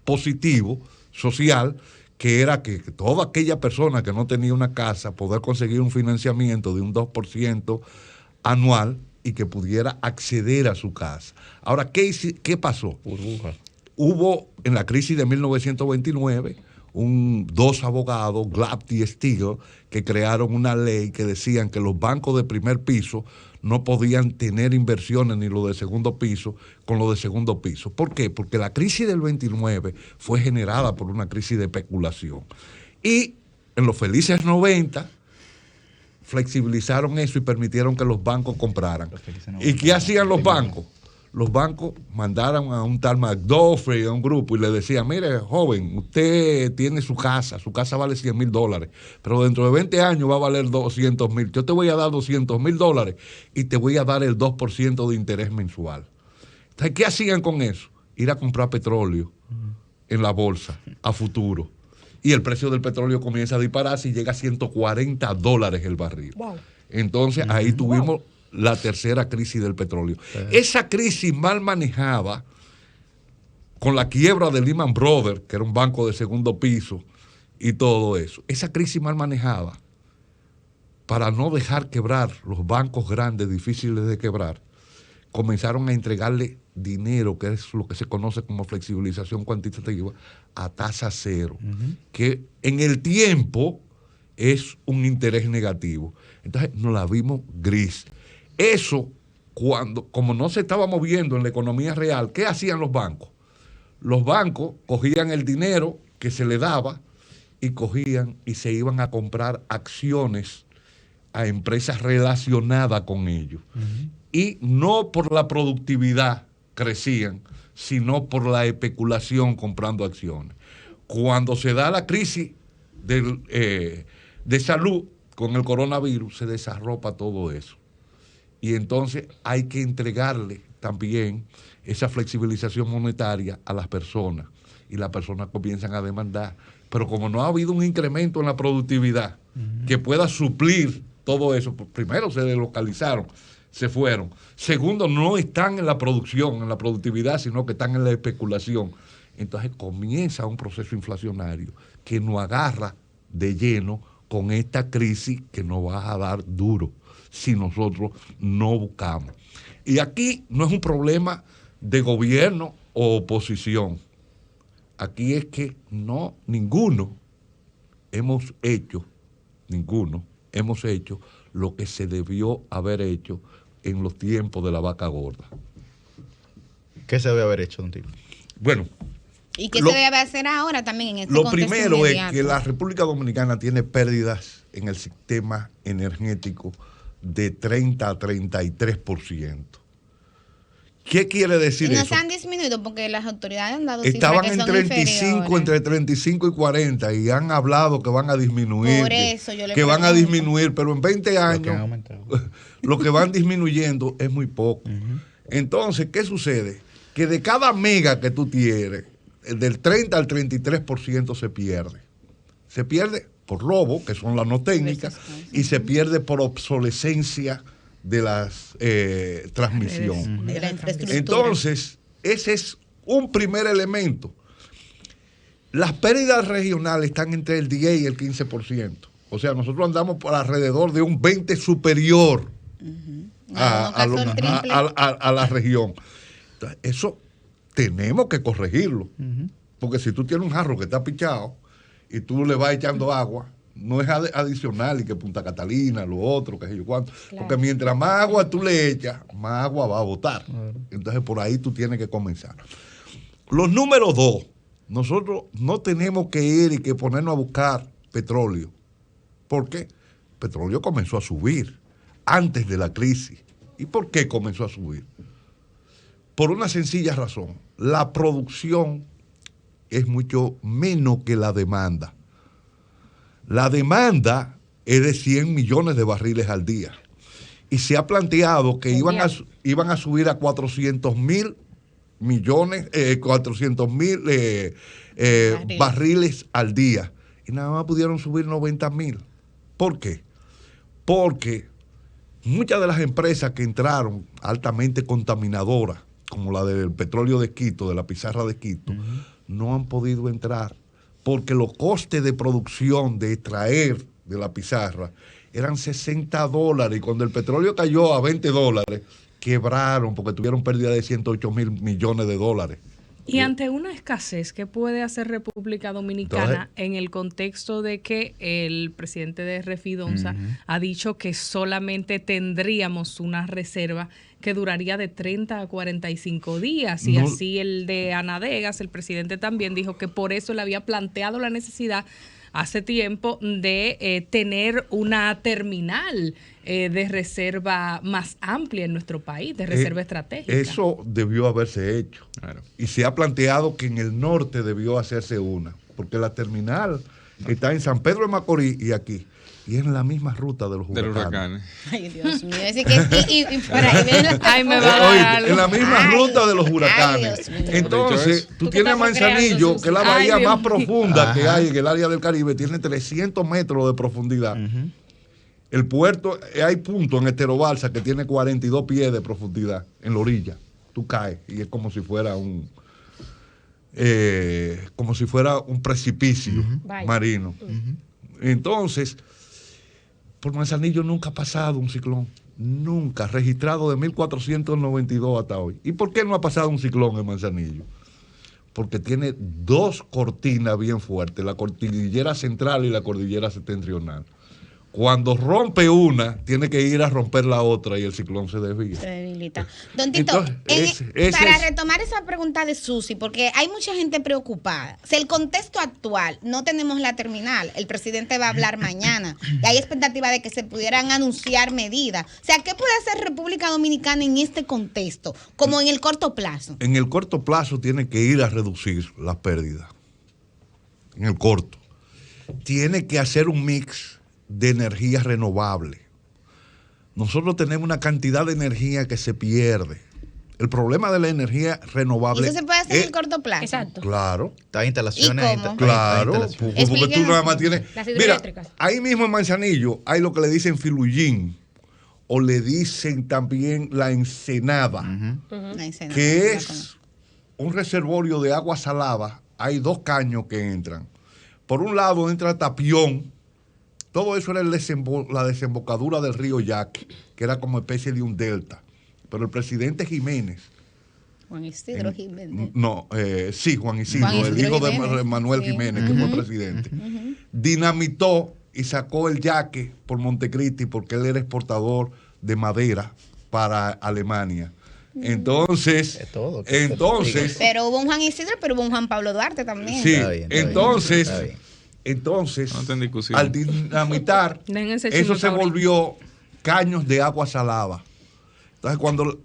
positivo, social, que era que toda aquella persona que no tenía una casa poder conseguir un financiamiento de un 2% anual y que pudiera acceder a su casa. Ahora, ¿qué pasó? Burbuja. Hubo en la crisis de 1929 dos abogados, Glapty y Stigl, que crearon una ley que decían que los bancos de primer piso no podían tener inversiones ni los de segundo piso con los de segundo piso. ¿Por qué? Porque la crisis del 29 fue generada por una crisis de especulación. Y en los felices 90 flexibilizaron eso y permitieron que los bancos compraran. ¿Y qué hacían los bancos? Los bancos mandaron a un tal McDuffie, a un grupo, y le decían, mire, joven, usted tiene su casa vale $100,000, pero dentro de 20 años va a valer 200,000. Yo te voy a dar $200,000 y te voy a dar el 2% de interés mensual. Entonces, ¿qué hacían con eso? Ir a comprar petróleo en la bolsa a futuro. Y el precio del petróleo comienza a dispararse y llega a $140 el barril. Wow. Entonces, ahí tuvimos la tercera crisis del petróleo. Esa crisis mal manejada, con la quiebra de Lehman Brothers, que era un banco de segundo piso, y todo eso. Esa crisis mal manejada, para no dejar quebrar los bancos grandes, difíciles de quebrar, comenzaron a entregarle dinero, que es lo que se conoce como flexibilización cuantitativa, a tasa cero, que en el tiempo es un interés negativo. Entonces nos la vimos gris. Eso, como no se estaba moviendo en la economía real, ¿qué hacían los bancos? Los bancos cogían el dinero que se le daba y cogían y se iban a comprar acciones a empresas relacionadas con ellos. Y no por la productividad crecían, sino por la especulación comprando acciones. Cuando se da la crisis de salud con el coronavirus, se desarropa todo eso. Y entonces hay que entregarle también esa flexibilización monetaria a las personas. Y las personas comienzan a demandar. Pero como no ha habido un incremento en la productividad que pueda suplir todo eso, pues primero se deslocalizaron, se fueron. Segundo, no están en la producción, en la productividad, sino que están en la especulación. Entonces comienza un proceso inflacionario que nos agarra de lleno con esta crisis que nos va a dar duro si nosotros no buscamos. Y aquí no es un problema de gobierno o oposición. Aquí es que ninguno hemos hecho lo que se debió haber hecho en los tiempos de la vaca gorda. ¿Qué se debe haber hecho, don Tito? Bueno, ¿Y qué se debe hacer ahora también en este Lo contexto primero inmediato? es que la República Dominicana tiene pérdidas en el sistema energético de 30 a 33%. ¿Qué quiere decir Y no eso? se han disminuido porque las autoridades han dado Estaban cifras en que son 35, inferiores. entre 35 y 40 y han hablado que van a disminuir. Por eso yo le que van a pregunto. disminuir, pero en 20 Lo que han años aumentado. lo que van disminuyendo es muy poco. Entonces, ¿qué sucede? Que de cada mega que tú tienes, del 30 al 33% se pierde. Se pierde por robo, que son las no técnicas, y se pierde por obsolescencia de las transmisión. De la infraestructura. Entonces, ese es un primer elemento. Las pérdidas regionales están entre el 10 y el 15%. O sea, nosotros andamos por alrededor de un 20 superior a la región. Entonces, eso tenemos que corregirlo. Porque si tú tienes un jarro que está pichado y tú le vas echando agua, no es adicional y que Punta Catalina, lo otro, que sé yo cuánto. Claro. Porque mientras más agua tú le echas, más agua va a botar. Entonces por ahí tú tienes que comenzar. Los números 2, nosotros no tenemos que ir y que ponernos a buscar petróleo. ¿Por qué? El petróleo comenzó a subir antes de la crisis. ¿Y por qué comenzó a subir? Por una sencilla razón. La producción es mucho menos que la demanda. La demanda es de 100 millones de barriles al día. Y se ha planteado que iban a subir a 400 mil millones, 400 mil barriles al día. Y nada más pudieron subir 90 mil. ¿Por qué? Porque muchas de las empresas que entraron altamente contaminadoras, como la del petróleo de Quito, de la pizarra de Quito, no han podido entrar porque los costes de producción de extraer de la pizarra eran $60 y cuando el petróleo cayó a $20 quebraron porque tuvieron pérdida de 108 mil millones de dólares. Y ante una escasez, ¿qué puede hacer República Dominicana en el contexto de que el presidente de Refidonza ha dicho que solamente tendríamos una reserva que duraría de 30 a 45 días? Y así el de Anadegas, el presidente también dijo que por eso le había planteado la necesidad hace tiempo de tener una terminal de reserva más amplia en nuestro país, de reserva estratégica. Eso debió haberse hecho. Claro. Y se ha planteado que en el norte debió hacerse una, porque la terminal está en San Pedro de Macorís y aquí. Y es en la misma ruta de los huracanes. Ay, Dios mío. Así que, y por ahí vienen las Ay, me va a Oye, dar algo. en la misma Ay, ruta de los ay, huracanes. Dios mío. Entonces, tú Tú te tienes estás Manzanillo, recreando, que es la Susi. bahía Ay, más Dios mío. profunda que hay en el área del Caribe, tiene 300 metros de profundidad. El puerto, hay puntos en Estero Balsa que tiene 42 pies de profundidad en la orilla. Tú caes y es como si fuera un precipicio Vaya. marino. Entonces, por Manzanillo nunca ha pasado un ciclón. Nunca. Registrado de 1492 hasta hoy. ¿Y por qué no ha pasado un ciclón en Manzanillo? Porque tiene dos cortinas bien fuertes, la cordillera central y la cordillera septentrional. Cuando rompe una, tiene que ir a romper la otra y el ciclón se desvía. Se debilita. Don Tito, Entonces, para retomar esa pregunta de Susi, porque hay mucha gente preocupada. Si el contexto actual, no tenemos la terminal, el presidente va a hablar mañana, y hay expectativa de que se pudieran anunciar medidas. O sea, ¿qué puede hacer República Dominicana en este contexto, como en el corto plazo? En el corto plazo tiene que ir a reducir las pérdidas. En el corto. Tiene que hacer un mix de energía renovable. Nosotros tenemos una cantidad de energía que se pierde. El problema de la energía renovable. ¿Eso se puede hacer en el corto plazo? Exacto. Claro, Estas instalaciones. ¿Y cómo? claro. estas instalaciones. Porque tú Explique. nada más tienes. Las Mira, hidroeléctricas. ahí mismo en Manzanillo hay lo que le dicen filuyín o le dicen también la ensenada, Ahí se que nota, es un reservorio de agua salada. Hay dos caños que entran. Por un lado entra Tapión. Todo eso era la desembocadura del río Yaqui, que era como especie de un delta. Pero el presidente Jiménez, Juan Isidro Jiménez. Juan Isidro, Juan el Isidro hijo de Jiménez, Manuel sí. Jiménez, que fue presidente, dinamitó y sacó el yaque por Montecristi porque él era exportador de madera para Alemania. Entonces, De todo, Pero hubo un Juan Isidro, pero hubo un Juan Pablo Duarte también. sí, Está bien, está entonces, bien, está bien. entonces, No está en discusión. al dinamitar, Dejen ese eso chisme se para ahorita. volvió caños de agua salada. Entonces, cuando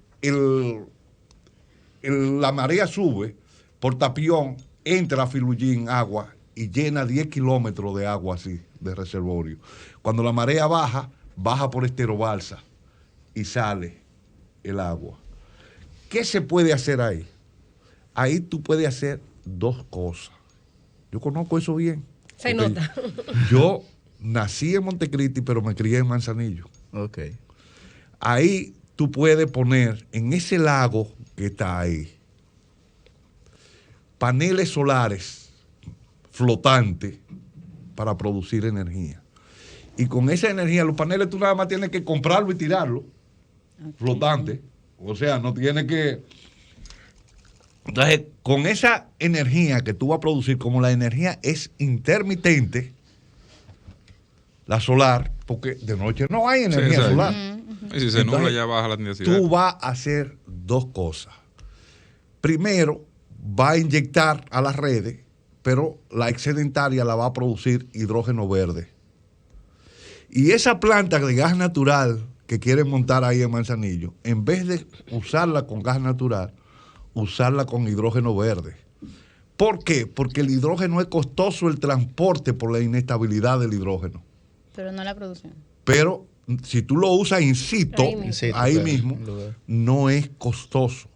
la marea sube, por Tapión entra a Filullín agua y llena 10 kilómetros de agua así, de reservorio. Cuando la marea baja, baja por Estero Balsa y sale el agua. ¿Qué se puede hacer ahí? Ahí tú puedes hacer dos cosas. Yo conozco eso bien. Se porque nota. Yo nací en Montecristi, pero me crié en Manzanillo. Ok. Ahí tú puedes poner en ese lago que está ahí paneles solares flotantes para producir energía. Y con esa energía, los paneles tú nada más tienes que comprarlo y tirarlo flotante. O sea, no tienes que... Entonces, con esa energía que tú vas a producir, como la energía es intermitente, la solar, porque de noche no hay energía exacto. solar. Y si se nubla, Entonces, ya baja la intensidad. tú vas a hacer dos cosas. Primero, va a inyectar a las redes, pero la excedentaria la va a producir hidrógeno verde. Y esa planta de gas natural que quieren montar ahí en Manzanillo, en vez de usarla con gas natural, usarla con hidrógeno verde. ¿Por qué? Porque el hidrógeno es costoso el transporte por la inestabilidad del hidrógeno. Pero no la producción. Pero si tú lo usas in situ, ahí mismo, no es costoso.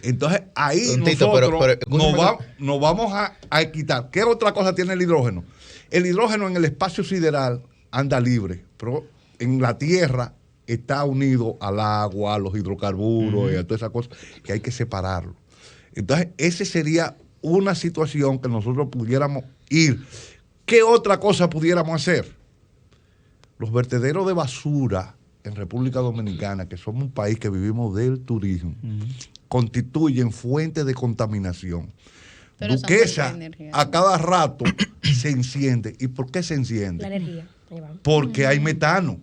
Entonces ahí Tontito, nosotros pero escúchame, nos vamos a quitar. ¿Qué otra cosa tiene el hidrógeno? El hidrógeno en el espacio sideral anda libre, pero en la Tierra está unido al agua, a los hidrocarburos y a todas esas cosas, que hay que separarlo. Entonces, esa sería una situación que nosotros pudiéramos ir. ¿Qué otra cosa pudiéramos hacer? Los vertederos de basura en República Dominicana, que somos un país que vivimos del turismo, constituyen fuentes de contaminación. Pero son Duquesa fuentes de energía. a cada rato se enciende. ¿Y por qué se enciende? La energía. Ahí va. Porque hay metano.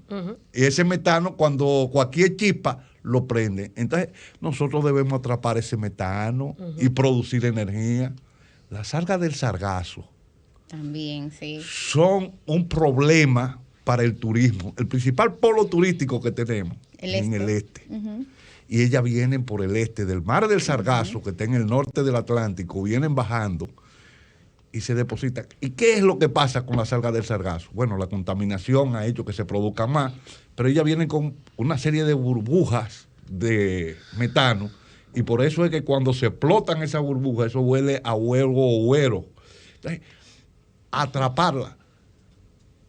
Y ese metano, cuando cualquier chispa, lo prende. Entonces, nosotros debemos atrapar ese metano y producir energía. Las algas del sargazo También, sí. son un problema para el turismo. El principal polo turístico que tenemos en el este. Y ellas vienen por el este, del mar del Sargazo, que está en el norte del Atlántico, vienen bajando y se depositan. ¿Y qué es lo que pasa con las algas del Sargazo? Bueno, la contaminación ha hecho que se produzca más, pero ellas vienen con una serie de burbujas de metano, y por eso es que cuando se explotan esas burbujas, eso huele a huevo o güero. Entonces, atraparla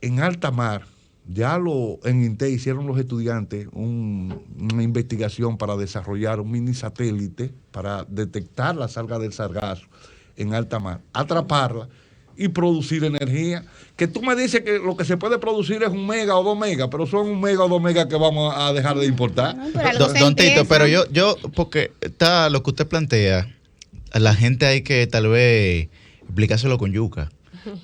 en alta mar. Ya en INTE hicieron los estudiantes una investigación para desarrollar un mini satélite para detectar las algas del sargazo en alta mar, atraparla y producir energía. Que tú me dices que lo que se puede producir es 1 mega o 2 megas, pero son 1 mega o 2 megas que vamos a dejar de importar. No, pero algo se Don Tito, empieza. pero yo, porque está lo que usted plantea, a la gente hay que tal vez explicárselo con yuca,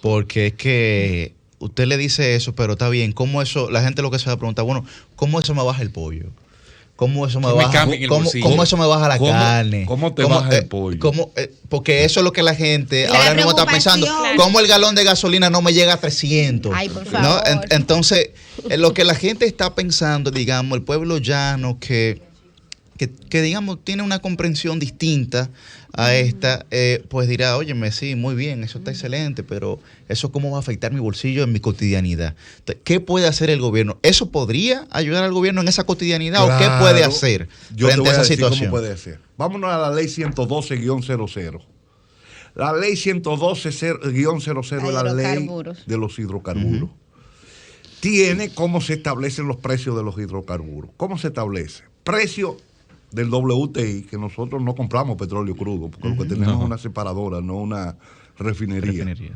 porque es que usted le dice eso, pero está bien, ¿cómo eso? La gente lo que se va a preguntar, bueno, ¿cómo eso me baja el pollo? ¿Cómo eso me Que me baja? cambien el bolsillo. ¿Cómo eso me baja la carne? ¿Cómo te baja el pollo? Porque eso es lo que la gente La ahora mismo está pensando. preocupación. ¿Cómo el galón de gasolina no me llega a 300? Ay, por ¿No? favor. Entonces, lo que la gente está pensando, digamos, el pueblo llano que digamos, tiene una comprensión distinta a esta, pues dirá, óyeme, sí, muy bien, eso está excelente, pero ¿eso cómo va a afectar mi bolsillo en mi cotidianidad? Entonces, ¿qué puede hacer el gobierno? ¿Eso podría ayudar al gobierno en esa cotidianidad o qué puede hacer Yo te frente voy a esa decir situación? ¿Cómo puede hacer? Vámonos a la ley 112-00. La ley 112-00 es la ley Hidrocarburos. de los hidrocarburos. Tiene cómo se establecen los precios de los hidrocarburos. ¿Cómo se establece? Precio del WTI, que nosotros no compramos petróleo crudo, porque lo que tenemos es una separadora, no una refinería. Sí.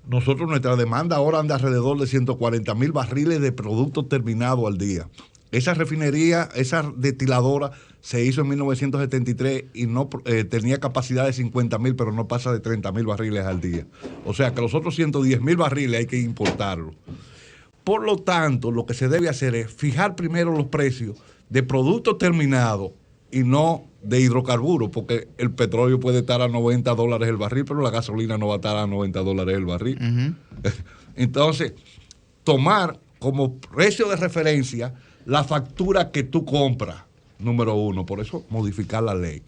Nosotros, nuestra demanda ahora anda alrededor de 140,000 barriles de productos terminados al día. Esa refinería, esa destiladora, se hizo en 1973 y no tenía capacidad de 50,000, pero no pasa de 30,000 barriles al día. O sea que los otros 110,000 barriles hay que importarlos. Por lo tanto, lo que se debe hacer es fijar primero los precios de productos terminados y no de hidrocarburos, porque el petróleo puede estar a $90 el barril, pero la gasolina no va a estar a $90 el barril. Entonces, tomar como precio de referencia la factura que tú compras, número uno, por eso modificar la ley.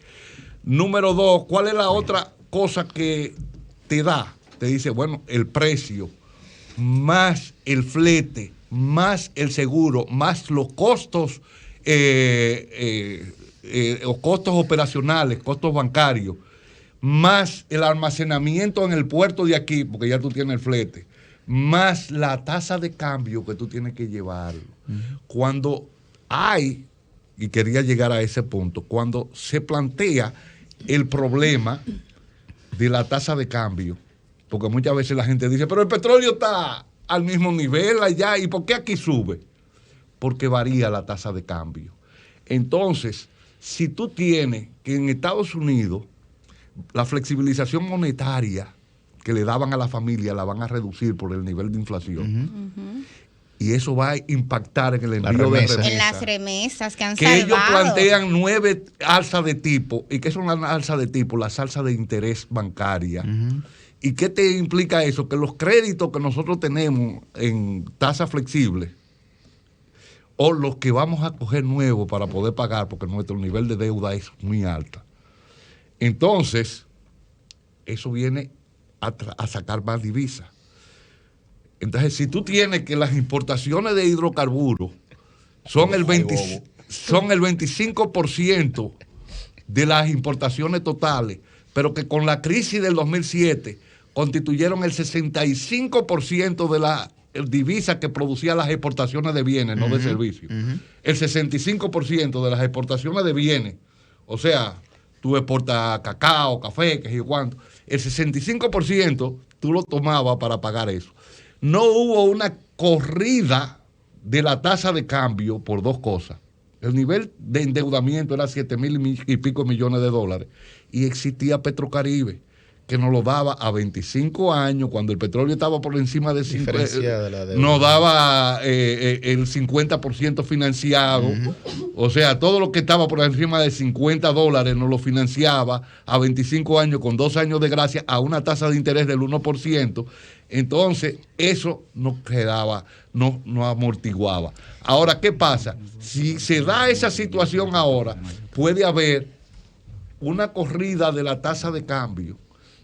Número dos, ¿cuál es la otra cosa que te da? Te dice, bueno, el precio, más el flete, más el seguro, más los costos, costos operacionales, costos bancarios, más el almacenamiento en el puerto de aquí, porque ya tú tienes el flete, más la tasa de cambio que tú tienes que llevar. Cuando hay, y quería llegar a ese punto, cuando se plantea el problema de la tasa de cambio, porque muchas veces la gente dice, pero el petróleo está al mismo nivel allá, ¿y por qué aquí sube? Porque varía la tasa de cambio. Entonces, si tú tienes que en Estados Unidos la flexibilización monetaria que le daban a la familia la van a reducir por el nivel de inflación, y eso va a impactar en el envío de remesas. En las remesas que han que salvado. ellos plantean 9 alzas de tipo. ¿Y qué son las alzas de tipo? Las alzas de interés bancaria. ¿Y qué te implica eso? Que los créditos que nosotros tenemos en tasa flexible, o los que vamos a coger nuevos para poder pagar, porque nuestro nivel de deuda es muy alta. Entonces, eso viene a sacar más divisas. Entonces, si tú tienes que las importaciones de hidrocarburos son el 25% de las importaciones totales, pero que con la crisis del 2007 constituyeron el 65% de la divisa que producían las exportaciones de bienes, no de servicios. El 65% de las exportaciones de bienes, o sea, tú exportas cacao, café, qué sé yo cuánto, el 65% tú lo tomabas para pagar eso. No hubo una corrida de la tasa de cambio por dos cosas. El nivel de endeudamiento era 7,000 y pico millones de dólares y existía Petrocaribe, que nos lo daba a 25 años, cuando el petróleo estaba por encima de 50, nos daba el 50% financiado. O sea, todo lo que estaba por encima de $50 nos lo financiaba a 25 años con 2 años de gracia a una tasa de interés del 1%. Entonces, eso no quedaba, no amortiguaba. Ahora, ¿qué pasa? Si se da esa situación ahora, puede haber una corrida de la tasa de cambio,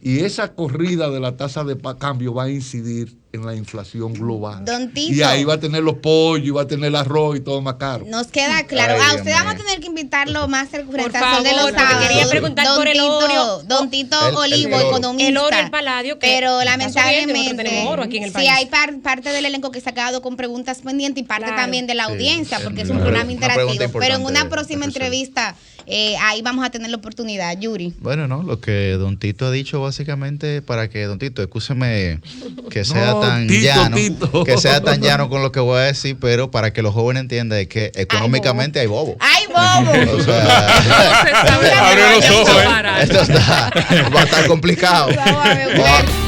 y esa corrida de la tasa de cambio va a incidir en la inflación global. Don Tito, y ahí va a tener los pollos, y va a tener el arroz y todo más caro. nos queda claro. Ay, A Dios usted mío. vamos a tener que invitarlo más al Por presentación de los favor, porque sábados. quería preguntar Don por el Tito, oro. Don Tito El Olivo, oro. economista. El oro y el paladio que pero está lamentablemente, subiendo y nosotros tenemos oro aquí en el sí país. hay parte del elenco que se ha quedado con preguntas pendientes y parte Claro. también de la Sí, audiencia, porque es una un programa pregunta interactivo. Pero en importante una próxima de resolver. entrevista, ahí vamos a tener la oportunidad. Yuri. Bueno, no, lo que Don Tito ha dicho básicamente, para que Don Tito, escúcheme que sea No, tan Tito, llano, Tito. que sea tan llano con lo que voy a decir, pero para que los jóvenes entiendan es que económicamente hay bobo. ¡Ay, bobo! O sea, No se sabe Abre los cómo ojos, parar. esto va a estar complicado. Vamos a ver, bueno.